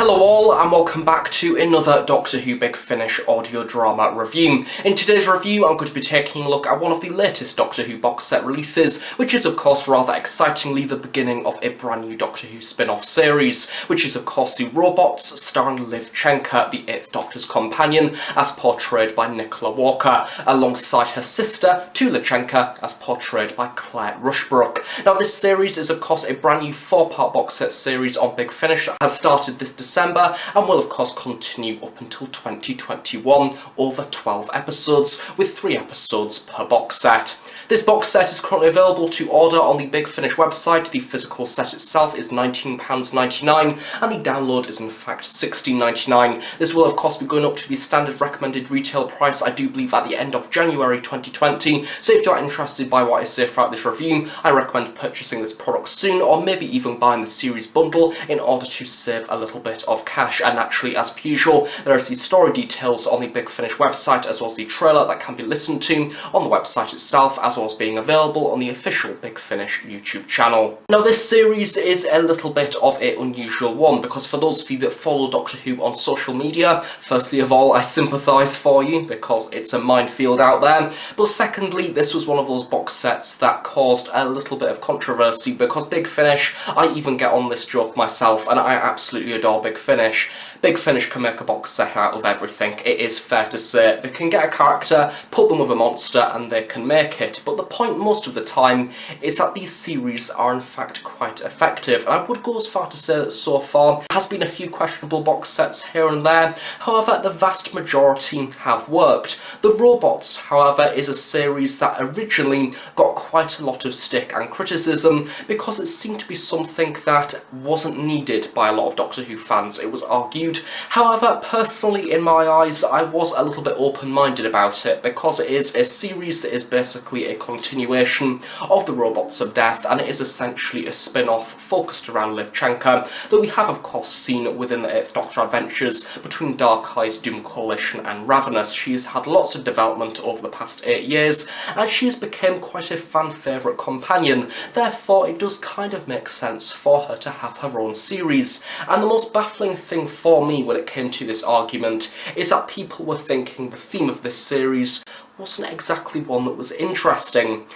Hello all and welcome back to another Doctor Who Big Finish audio drama review. In today's review I'm going to be taking a look at one of the latest Doctor Who box set releases, which is of course rather excitingly the beginning of a brand new Doctor Who spin-off series, which is of course the Robots, starring Liv Chenka, the 8th Doctor's companion, as portrayed by Nicola Walker, alongside her sister Tula Chenka, as portrayed by Claire Rushbrook. Now this series is of course a brand new 4-part box set series on Big Finish that has started this December and will of course continue up until 2021 over 12 episodes, with 3 episodes per box set. This box set is currently available to order on the Big Finish website. The physical set itself is £19.99 and the download is in fact £16.99. This will of course be going up to the standard recommended retail price, I do believe, at the end of January 2020, so if you are interested by what I say throughout this review, I recommend purchasing this product soon, or maybe even buying the series bundle in order to save a little bit of cash. And naturally, as per usual, there is the story details on the Big Finish website, as well as the trailer that can be listened to on the website itself, as well as being available on the official Big Finish YouTube channel. Now this series is a little bit of an unusual one, because for those of you that follow Doctor Who on social media, firstly of all I sympathise for you, because it's a minefield out there, but secondly this was one of those box sets that caused a little bit of controversy, because Big Finish, I even get on this joke myself and I absolutely adore Big Finish. Big Finish can make a box set out of everything, it is fair to say. They can get a character, put them with a monster and they can make it, but the point most of the time is that these series are in fact quite effective, and I would go as far to say that so far there has been a few questionable box sets here and there, however the vast majority have worked. The Robots, however, is a series that originally got quite a lot of stick and criticism because it seemed to be something that wasn't needed by a lot of Doctor Who fans, it was argued. However, personally in my eyes, I was a little bit open-minded about it, because it is a series that is basically a continuation of the Robots of Death, and it is essentially a spin-off focused around Liv Chenka, that we have of course seen within the 8th Doctor adventures between Dark Eyes, Doom Coalition and Ravenous. She has had lots of development over the past 8 years, and she has become quite a fan favourite companion, therefore it does kind of make sense for her to have her own series. And the most baffling thing for me when it came to this argument is that people were thinking the theme of this series wasn't exactly one that was interesting.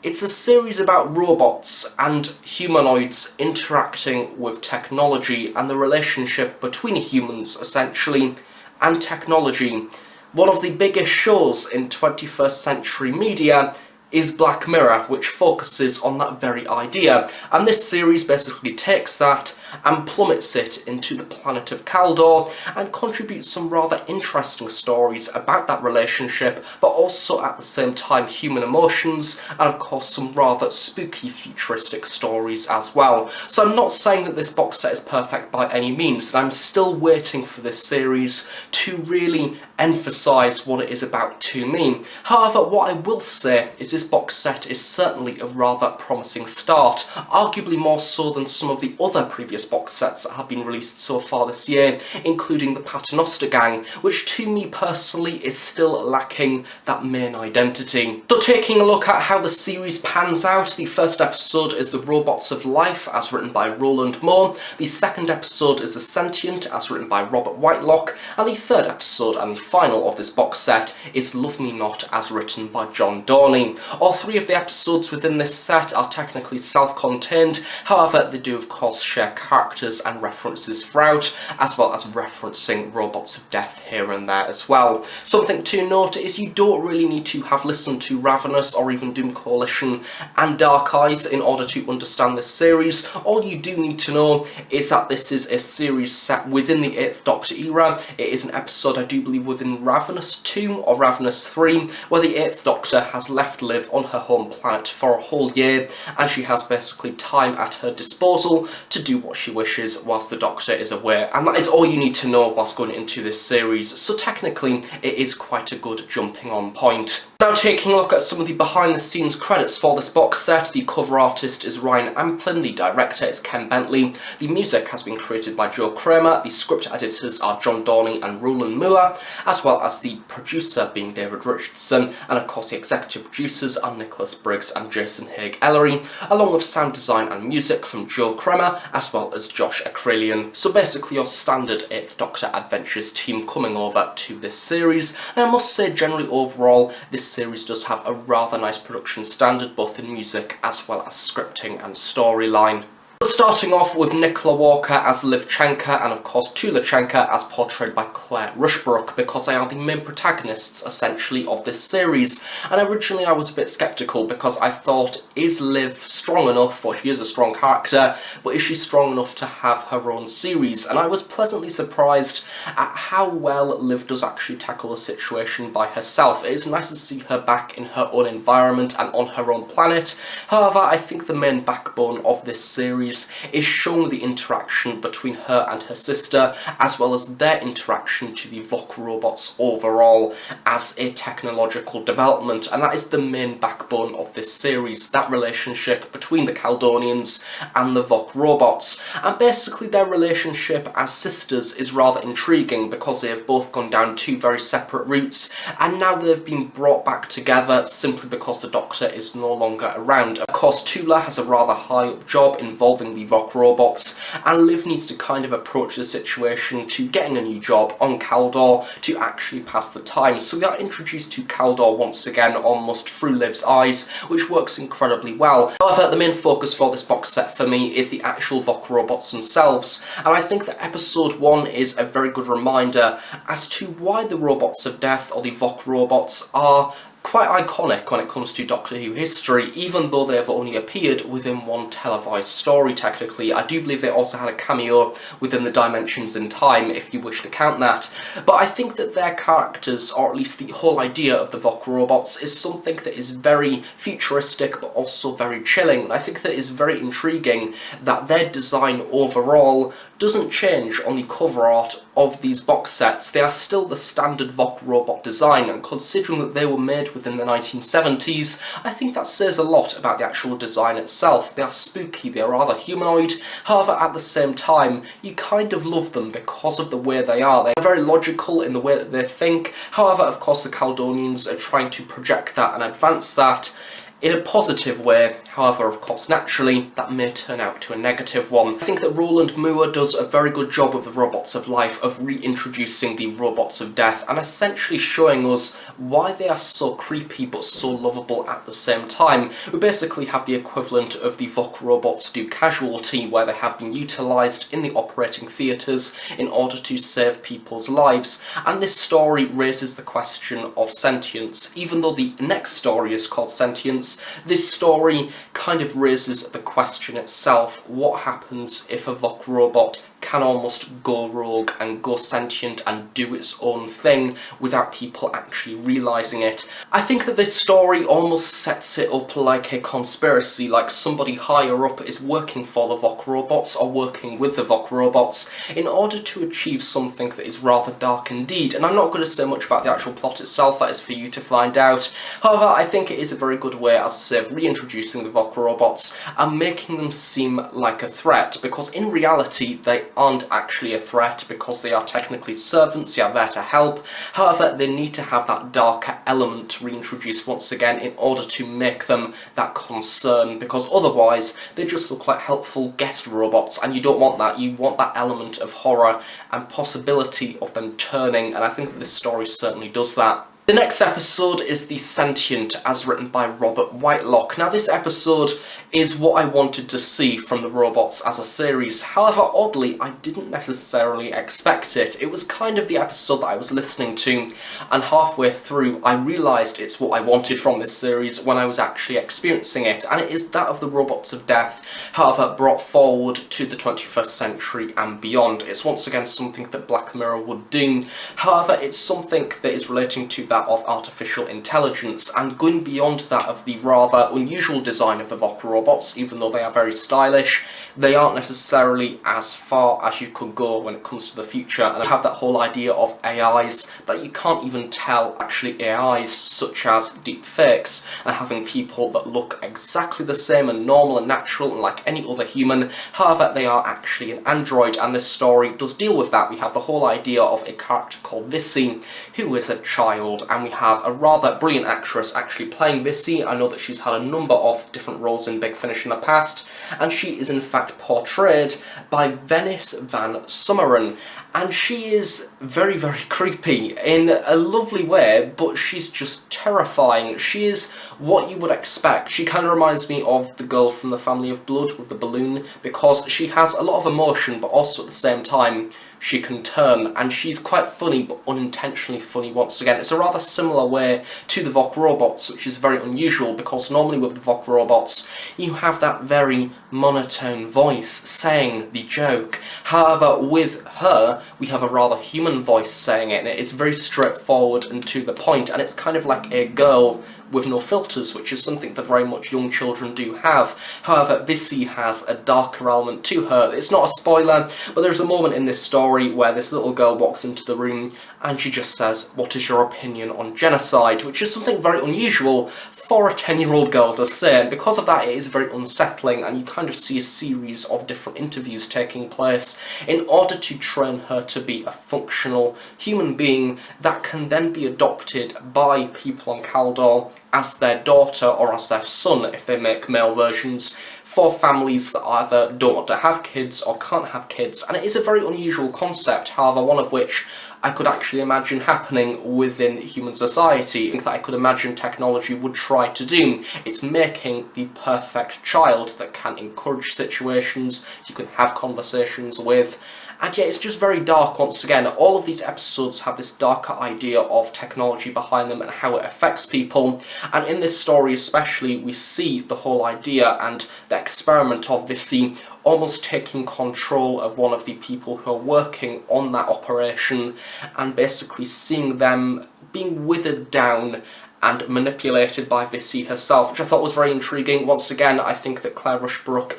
It's a series about robots and humanoids interacting with technology and the relationship between humans, essentially, and technology. One of the biggest shows in 21st century media is Black Mirror, which focuses on that very idea, and this series basically takes that and plummets it into the planet of Kaldor and contributes some rather interesting stories about that relationship, but also at the same time human emotions and of course some rather spooky futuristic stories as well. So I'm not saying that this box set is perfect by any means, and I'm still waiting for this series to really emphasise what it is about to me. However, what I will say is this box set is certainly a rather promising start, arguably more so than some of the other previous box sets that have been released so far this year, including the Paternoster Gang, which to me personally is still lacking that main identity. So taking a look at how the series pans out, the first episode is The Robots of Life, as written by Roland Moore, the second episode is The Sentient, as written by Robert Whitelock, and the third episode and the final of this box set is Love Me Not, as written by John Dorney. All 3 of the episodes within this set are technically self-contained, however they do of course share characters and references throughout, as well as referencing Robots of Death here and there as well. Something to note is you don't really need to have listened to Ravenous or even Doom Coalition and Dark Eyes in order to understand this series. All you do need to know is that this is a series set within the 8th Doctor era. It is an episode, I do believe, within Ravenous 2 or Ravenous 3, where the 8th Doctor has left Liv on her home planet for a whole year, and she has basically time at her disposal to do what she wishes whilst the Doctor is away, and that is all you need to know whilst going into this series, so technically it is quite a good jumping on point. Now taking a look at some of the behind the scenes credits for this box set, the cover artist is Ryan Amplin, the director is Ken Bentley, the music has been created by Joe Kramer, the script editors are John Dorney and Roland Moore, as well as the producer being David Richardson, and of course the executive producers are Nicholas Briggs and Jason Haig Ellery, along with sound design and music from Joe Kramer, as well well as Josh Acrelian. So basically your standard 8th Doctor Adventures team coming over to this series, and I must say generally overall this series does have a rather nice production standard both in music as well as scripting and storyline. Starting off with Nicola Walker as Liv Chenka and of course Tula Chenka as portrayed by Claire Rushbrook, because they are the main protagonists essentially of this series. And originally I was a bit sceptical because I thought, is Liv strong enough? Well, she is a strong character, but is she strong enough to have her own series? And I was pleasantly surprised at how well Liv does actually tackle the situation by herself. It is nice to see her back in her own environment and on her own planet. However, I think the main backbone of this series is showing the interaction between her and her sister, as well as their interaction to the Voc Robots overall as a technological development, and that is the main backbone of this series, that relationship between the Kaldonians and the Voc Robots. And basically their relationship as sisters is rather intriguing because they have both gone down two very separate routes, and now they've been brought back together simply because the Doctor is no longer around. Of course, Tula has a rather high up job involving the Voc Robots, and Liv needs to kind of approach the situation to getting a new job on Kaldor to actually pass the time. So we are introduced to Kaldor once again almost through Liv's eyes, which works incredibly well. However, the main focus for this box set for me is the actual Voc Robots themselves, and I think that episode 1 is a very good reminder as to why the Robots of Death, or the Voc Robots, are quite iconic when it comes to Doctor Who history, even though they have only appeared within one televised story technically. I do believe they also had a cameo within the Dimensions in Time, if you wish to count that. But I think that their characters, or at least the whole idea of the Voc Robots, is something that is very futuristic but also very chilling. And I think that it is very intriguing that their design overall doesn't change on the cover art of these box sets. They are still the standard Voc Robot design, and considering that they were made within the 1970s, I think that says a lot about the actual design itself. They are spooky, they are rather humanoid, however at the same time you kind of love them because of the way they are. They're very logical in the way that they think, however of course the Kaldonians are trying to project that and advance that in a positive way. However, of course, naturally, that may turn out to a negative one. I think that Roland Moore does a very good job with the Robots of Life of reintroducing the Robots of Death and essentially showing us why they are so creepy but so lovable at the same time. We basically have the equivalent of the Voc Robots do Casualty, where they have been utilised in the operating theatres in order to save people's lives. And this story raises the question of sentience. Even though the next story is called Sentience, this story kind of raises the question itself: what happens if a Voc Robot can almost go rogue and go sentient and do its own thing without people actually realising it? I think that this story almost sets it up like a conspiracy, like somebody higher up is working for the Voc Robots or working with the Voc Robots in order to achieve something that is rather dark indeed. And I'm not going to say much about the actual plot itself, that is for you to find out. However, I think it is a very good way, as I say, of reintroducing the Voc Robots and making them seem like a threat, because in reality they aren't actually a threat because they are technically servants, they are there to help. However, they need to have that darker element reintroduced once again in order to make them that concern, because otherwise they just look like helpful guest robots, and you don't want that. You want that element of horror and possibility of them turning, and I think that this story certainly does that. The next episode is The Sentient, as written by Robert Whitelock. Now this episode is what I wanted to see from the Robots as a series. However, oddly, I didn't necessarily expect it. It was kind of the episode that I was listening to, and halfway through I realised it's what I wanted from this series when I was actually experiencing it, and it is that of the Robots of Death, however brought forward to the 21st century and beyond. It's once again something that Black Mirror would do, however it's something that is relating to that of artificial intelligence, and going beyond that of the rather unusual design of the Voc Robots. Even though they are very stylish, they aren't necessarily as far as you could go when it comes to the future, and I have that whole idea of AIs that you can't even tell actually AIs, such as deep fakes, and having people that look exactly the same and normal and natural and like any other human, however they are actually an android, and this story does deal with that. We have the whole idea of a character called Vissy, who is a child, world, and we have a rather brilliant actress actually playing Vissy. I know that she's had a number of different roles in Big Finish in the past, and she is in fact portrayed by Venice van Summeren. And she is very, very creepy in a lovely way, but she's just terrifying. She is what you would expect. She kind of reminds me of the girl from The Family of Blood with the balloon, because she has a lot of emotion, but also at the same time she can turn, and she's quite funny, but unintentionally funny once again. It's a rather similar way to the Voc Robots, which is very unusual, because normally with the Voc Robots, you have that very monotone voice saying the joke. However, with her, we have a rather human voice saying it, and it's very straightforward and to the point, and it's kind of like a girl with no filters, which is something that very much young children do have. However, Vissy has a darker element to her. It's not a spoiler, but there's a moment in this story where this little girl walks into the room and she just says, "What is your opinion on genocide?" which is something very unusual for a 10-year-old girl to say, and because of that it is very unsettling, and you kind of see a series of different interviews taking place in order to train her to be a functional human being that can then be adopted by people on Kaldor as their daughter or as their son if they make male versions, for families that either don't want to have kids or can't have kids. And it is a very unusual concept, however, one of which I could actually imagine happening within human society, and that I could imagine technology would try to do. It's making the perfect child that can encourage situations you can have conversations with. And yeah, it's just very dark once again. All of these episodes have this darker idea of technology behind them and how it affects people. And in this story especially, we see the whole idea and the experiment of Vissy almost taking control of one of the people who are working on that operation, and basically seeing them being withered down and manipulated by Vissy herself, which I thought was very intriguing. Once again, I think that Claire Rushbrook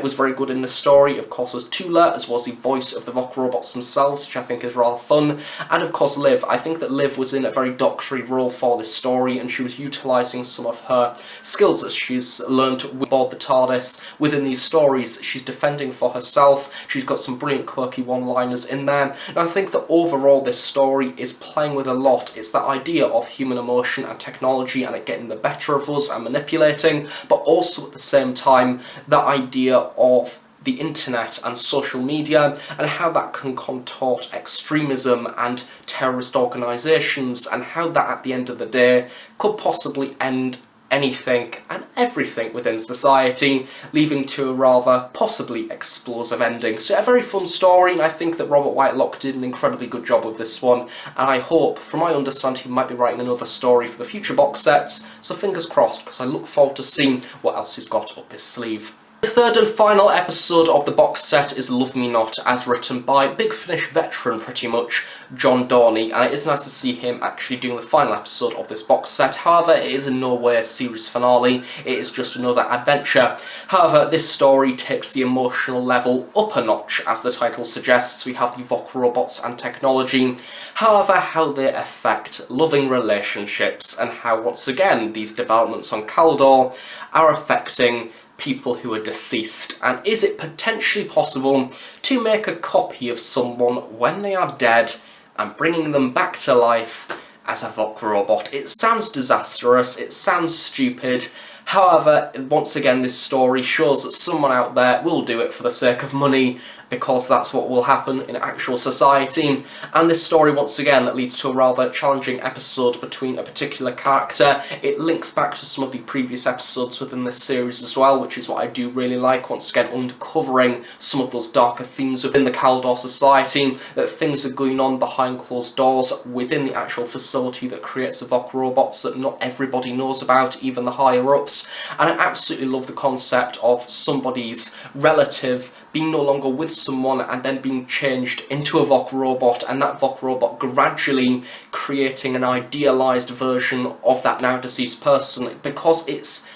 was very good in the story, of course as Tula, as well as the voice of the Voc Robots themselves, which I think is rather fun, and of course Liv. I think that Liv was in a very doctory role for this story, and she was utilising some of her skills that she's learned aboard the TARDIS within these stories. She's defending for herself, she's got some brilliant quirky one-liners in there, and I think that overall this story is playing with a lot. It's that idea of human emotion and technology and it getting the better of us and manipulating, but also at the same time the idea of the internet and social media and how that can contort extremism and terrorist organisations, and how that at the end of the day could possibly end anything and everything within society, leading to a rather possibly explosive ending. So a very fun story, and I think that Robert Whitelock did an incredibly good job with this one, and I hope, from my understanding, he might be writing another story for the future box sets, so fingers crossed, because I look forward to seeing what else he's got up his sleeve. The third and final episode of the box set is Love Me Not, as written by Big Finish veteran, pretty much, John Dorney, and it is nice to see him actually doing the final episode of this box set. However, it is in no way a series finale, it is just another adventure. However, this story takes the emotional level up a notch, as the title suggests. We have the Voc Robots and technology, however, how they affect loving relationships, and how, once again, these developments on Kaldor are affecting people who are deceased, and is it potentially possible to make a copy of someone when they are dead and bringing them back to life as a Voc Robot? It sounds disastrous, it sounds stupid, however, once again this story shows that someone out there will do it for the sake of money, because that's what will happen in actual society. And this story once again leads to a rather challenging episode between a particular character. It links back to some of the previous episodes within this series as well, which is what I do really like, once again uncovering some of those darker themes within the Kaldor society, that things are going on behind closed doors within the actual facility that creates the Voc Robots that not everybody knows about, even the higher ups. And I absolutely love the concept of somebody's relative being no longer with someone and then being changed into a Voc Robot, and that Voc Robot gradually creating an idealised version of that now deceased person, because it's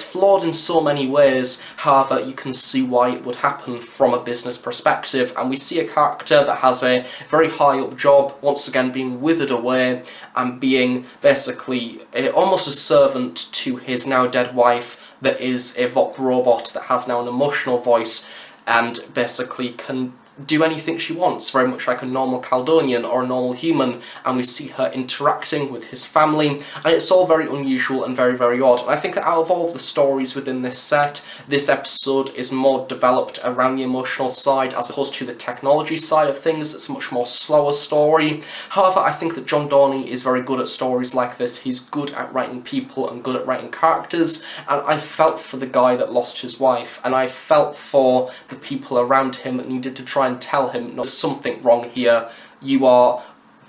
flawed in so many ways. However, you can see why it would happen from a business perspective, and we see a character that has a very high up job, once again being withered away and being basically almost a servant to his now dead wife, that is a Voc Robot that has now an emotional voice and basically can do anything she wants, very much like a normal Kaldonian or a normal human, and we see her interacting with his family, and it's all very unusual and very, very odd. And I think that out of all of the stories within this set, this episode is more developed around the emotional side as opposed to the technology side of things. It's a much more slower story. However, I think that John Dorney is very good at stories like this. He's good at writing people and good at writing characters, and I felt for the guy that lost his wife, and I felt for the people around him that needed to try and tell him, no, there's something wrong here, you are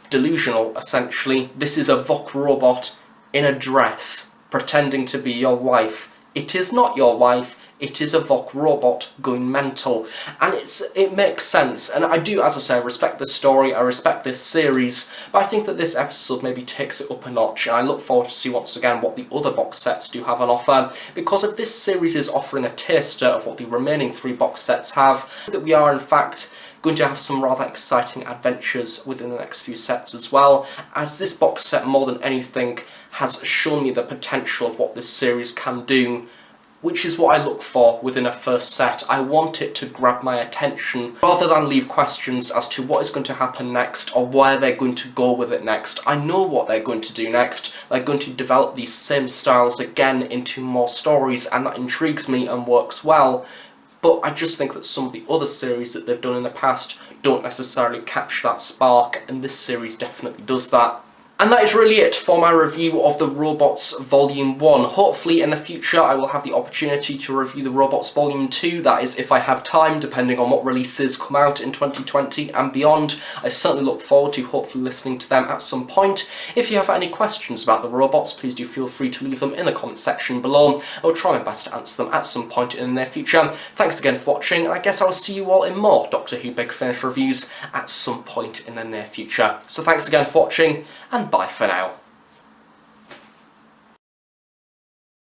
delusional, essentially. This is a Voc robot in a dress, pretending to be your wife. It is not your wife, it is a Voc robot going mental. And it makes sense, and I do, as I say, respect this story, I respect this series, but I think that this episode maybe takes it up a notch, and I look forward to see once again what the other box sets do have on offer, because if this series is offering a taster of what the remaining 3 box sets have, that we are in fact going to have some rather exciting adventures within the next few sets as well, as this box set more than anything has shown me the potential of what this series can do, which is what I look for within a first set. I want it to grab my attention, rather than leave questions as to what is going to happen next or where they're going to go with it next. I know what they're going to do next. They're going to develop these same styles again into more stories, and that intrigues me and works well. But I just think that some of the other series that they've done in the past don't necessarily capture that spark, and this series definitely does that. And that is really it for my review of the Robots Volume 1. Hopefully in the future I will have the opportunity to review the Robots Volume 2, that is if I have time, depending on what releases come out in 2020 and beyond. I certainly look forward to hopefully listening to them at some point. If you have any questions about the robots, please do feel free to leave them in the comment section below. I'll try my best to answer them at some point in the near future. Thanks again for watching, and I guess I'll see you all in more Doctor Who Big Finish reviews at some point in the near future. So thanks again for watching, and bye for now.